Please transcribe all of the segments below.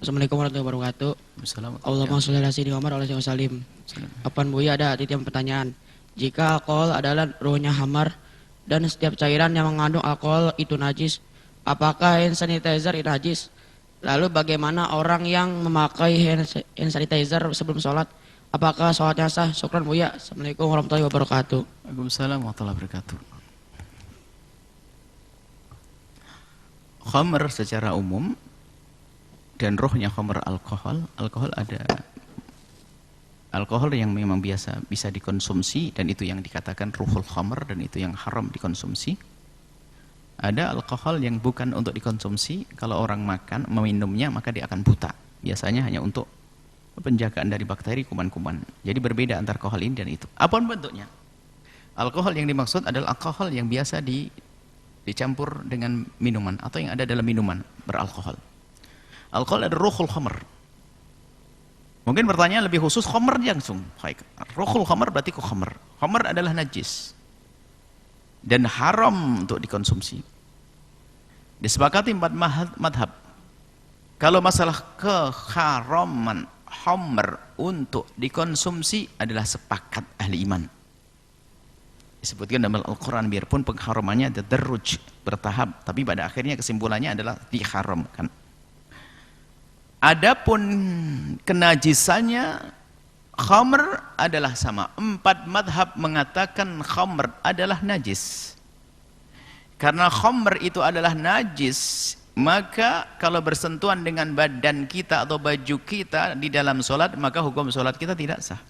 Assalamualaikum warahmatullahi wabarakatuh. Allahumma sholli ala sayyidina Muhammad wa sallim. Apaan Buya, ada titipan pertanyaan. Jika alkohol adalah ruhnya hamar dan setiap cairan yang mengandung alkohol itu najis, apakah hand sanitizer itu najis? Lalu bagaimana orang yang memakai hand sanitizer sebelum sholat? Apakah sholatnya sah? Syukran Buya. Assalamualaikum warahmatullahi wabarakatuh. Waalaikumsalam warahmatullahi wabarakatuh. Khamr secara umum dan rohnya khamr alkohol ada alkohol yang memang biasa bisa dikonsumsi dan itu yang dikatakan ruhul khamr dan itu yang haram dikonsumsi. Ada alkohol yang bukan untuk dikonsumsi, kalau orang makan meminumnya maka dia akan buta. Biasanya hanya untuk penjagaan dari bakteri kuman-kuman. Jadi berbeda antara alkohol ini dan itu. Apapun bentuknya. Alkohol yang dimaksud adalah alkohol yang biasa dicampur dengan minuman atau yang ada dalam minuman beralkohol. Alkohol ada ruhul khamr. Mungkin pertanyaan lebih khusus khamr langsung. Ruhul khamr berarti kok khamr. Khamr adalah najis dan haram untuk dikonsumsi. Disepakati 4 madhab. Kalau masalah keharaman khamr untuk dikonsumsi adalah sepakat ahli iman. Disebutkan dalam Al-Quran, biarpun pengharamannya ada tadarruj, bertahap, tapi pada akhirnya kesimpulannya adalah diharamkan. Adapun kenajisannya, khamr adalah sama. 4 madhab mengatakan khamr adalah najis. Karena khamr itu adalah najis, maka kalau bersentuhan dengan badan kita atau baju kita di dalam sholat, maka hukum sholat kita tidak sah.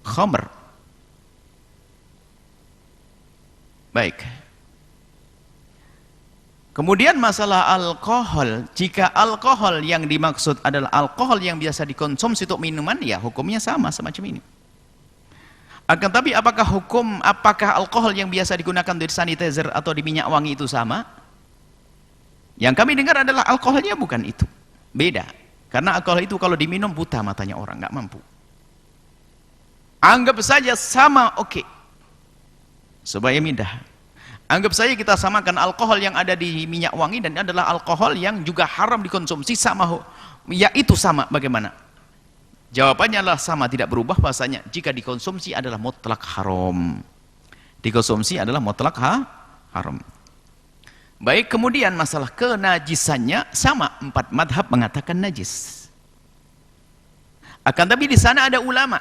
Khamr. Baik. Kemudian masalah alkohol, jika alkohol yang dimaksud adalah alkohol yang biasa dikonsumsi untuk minuman, ya hukumnya sama semacam ini. Akan tapi apakah alkohol yang biasa digunakan di sanitizer atau di minyak wangi itu sama? Yang kami dengar adalah alkoholnya bukan itu, beda. Karena alkohol itu kalau diminum buta matanya orang, nggak mampu. Anggap saja sama, oke. Supaya mudah. Anggap saja kita samakan alkohol yang ada di minyak wangi dan adalah alkohol yang juga haram dikonsumsi sama, ya itu sama bagaimana? Jawabannya adalah sama, tidak berubah, bahasanya jika dikonsumsi adalah mutlak haram. Dikonsumsi adalah mutlak haram. Baik, kemudian masalah kenajisannya sama, 4 madhab mengatakan najis. Akan tapi di sana ada ulama.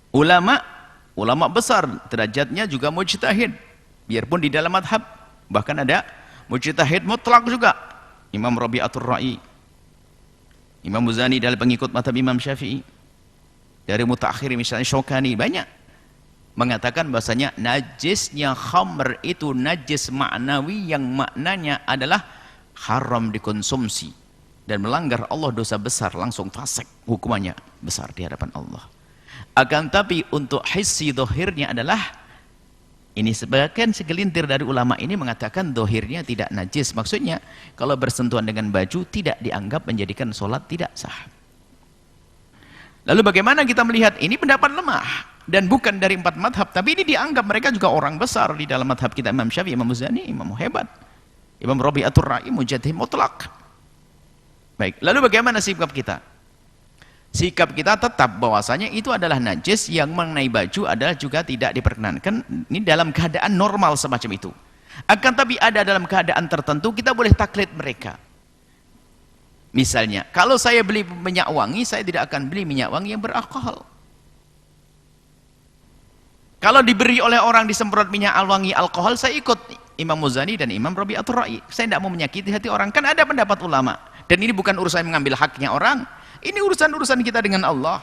Ulama besar, derajatnya juga mujtahid. Biarpun di dalam madhab, bahkan ada mujtahid mutlak juga. Imam Rabi'atul Ra'i, Imam Muzani dalam pengikut madhab Imam Syafi'i. Dari mutaakhir misalnya Syokani, banyak mengatakan bahasanya najisnya khamr itu najis maknawi yang maknanya adalah haram dikonsumsi. Dan melanggar Allah dosa besar, langsung fasik, hukumannya besar di hadapan Allah. Akan tapi untuk hissi dohirnya adalah, ini sebagian segelintir dari ulama ini mengatakan dohirnya tidak najis. Maksudnya kalau bersentuhan dengan baju tidak dianggap menjadikan sholat tidak sah. Lalu bagaimana kita melihat ini pendapat lemah dan bukan dari 4 madhab, tapi ini dianggap mereka juga orang besar di dalam madhab kita. Imam Syafi'i, Imam Muzani, Imam hebat, Imam Rabi'atul Ra'i, mujtahid mutlak. Baik, lalu bagaimana sikap kita? Sikap kita tetap bahwasanya itu adalah najis, yang mengenai baju adalah juga tidak diperkenankan. Ini dalam keadaan normal semacam itu. Akan tapi ada dalam keadaan tertentu kita boleh taklid mereka. Misalnya, kalau saya beli minyak wangi, saya tidak akan beli minyak wangi yang beralkohol. Kalau diberi oleh orang disemprot minyak wangi alkohol, saya ikut Imam Muzani dan Imam Rabi'atul Ra'i. Saya tidak mau menyakiti hati orang. Kan ada pendapat ulama. Dan ini bukan urusan mengambil haknya orang. Ini urusan-urusan kita dengan Allah.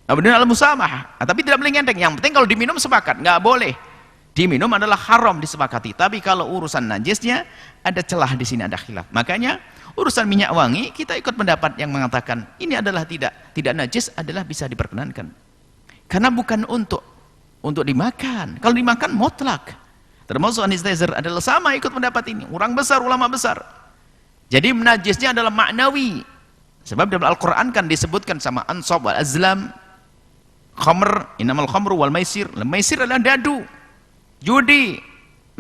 Kemudian al-musamah, tapi tidak boleh ngenteng. Yang penting kalau diminum sepakat, nggak boleh. Diminum adalah haram disepakati. Tapi kalau urusan najisnya ada celah di sini, ada khilaf. Makanya urusan minyak wangi kita ikut pendapat yang mengatakan ini adalah tidak najis, adalah bisa diperkenankan. Karena bukan untuk dimakan. Kalau dimakan mutlak. Termasuk sanitizer adalah sama, ikut pendapat ini. Orang besar, ulama besar. Jadi najisnya adalah maknawi. Sebab dalam Al-Quran kan disebutkan sama ansab wal azlam, khamr, innamal khamru wal maisir. Maisir adalah dadu, judi.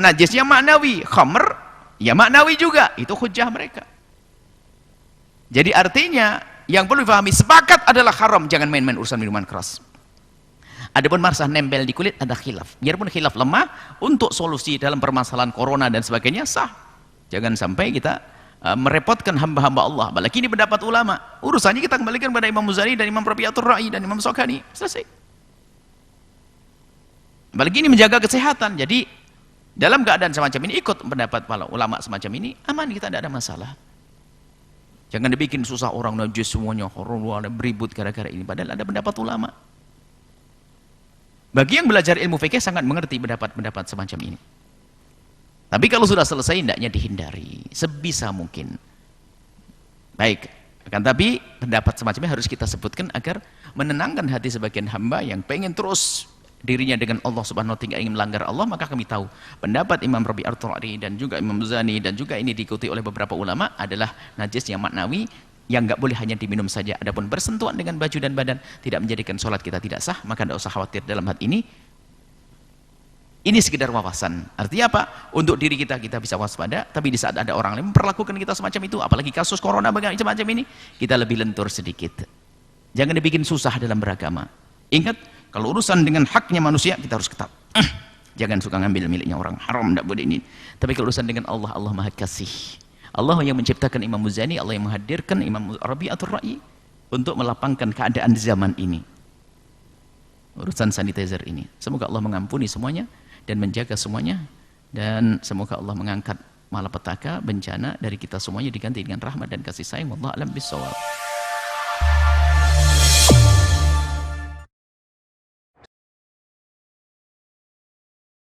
Najisnya maknawi. Khamr Ya maknawi juga, itu hujjah mereka. Jadi artinya yang perlu difahami, sepakat adalah haram, jangan main-main urusan minuman keras. Adapun masalah nempel di kulit ada khilaf. Biarpun khilaf lemah, untuk solusi dalam permasalahan corona dan sebagainya sah. Jangan sampai kita merepotkan hamba-hamba Allah. Apalagi ini pendapat ulama. Urusannya kita kembalikan pada Imam Muzani dan Imam Rabi'atul Ra'i dan Imam Shawkani. Selesai. Apalagi ini menjaga kesehatan. Jadi dalam keadaan semacam ini ikut pendapat para ulama semacam ini, aman, kita tidak ada masalah. Jangan dibikin susah orang najis semuanya, orang beribut gara-gara ini. Padahal ada pendapat ulama. Bagi yang belajar ilmu fikih sangat mengerti pendapat-pendapat semacam ini. Tapi kalau sudah selesai, hendaknya dihindari sebisa mungkin. Baik, akan tapi pendapat semacamnya harus kita sebutkan agar menenangkan hati sebagian hamba yang pengen terus dirinya dengan Allah Subhanahu wa taala, ingin melanggar Allah. Maka kami tahu pendapat Imam Rabi'atul Ra'i dan juga Imam Muzani dan juga ini diikuti oleh beberapa ulama adalah najis yang maknawi, yang nggak boleh hanya diminum saja. Adapun bersentuhan dengan baju dan badan tidak menjadikan sholat kita tidak sah, maka tidak usah khawatir dalam hal ini. Ini sekedar wawasan. Artinya apa? Untuk diri kita, kita bisa waspada, tapi di saat ada orang lain memperlakukan kita semacam itu, apalagi kasus corona semacam ini, kita lebih lentur sedikit. Jangan dibikin susah dalam beragama. Ingat, kalau urusan dengan haknya manusia, kita harus ketat. Jangan suka ngambil miliknya orang, haram, tidak boleh ini. Tapi kalau urusan dengan Allah, Allah Maha Kasih. Allah yang menciptakan Imam Muzani, Allah yang menghadirkan Imam Rabi'atul Ra'i untuk melapangkan keadaan zaman ini. Urusan sanitizer ini. Semoga Allah mengampuni semuanya dan menjaga semuanya, dan semoga Allah mengangkat malapetaka, bencana dari kita semuanya diganti dengan rahmat dan kasih sayang. Wallahu a'lam bishawab.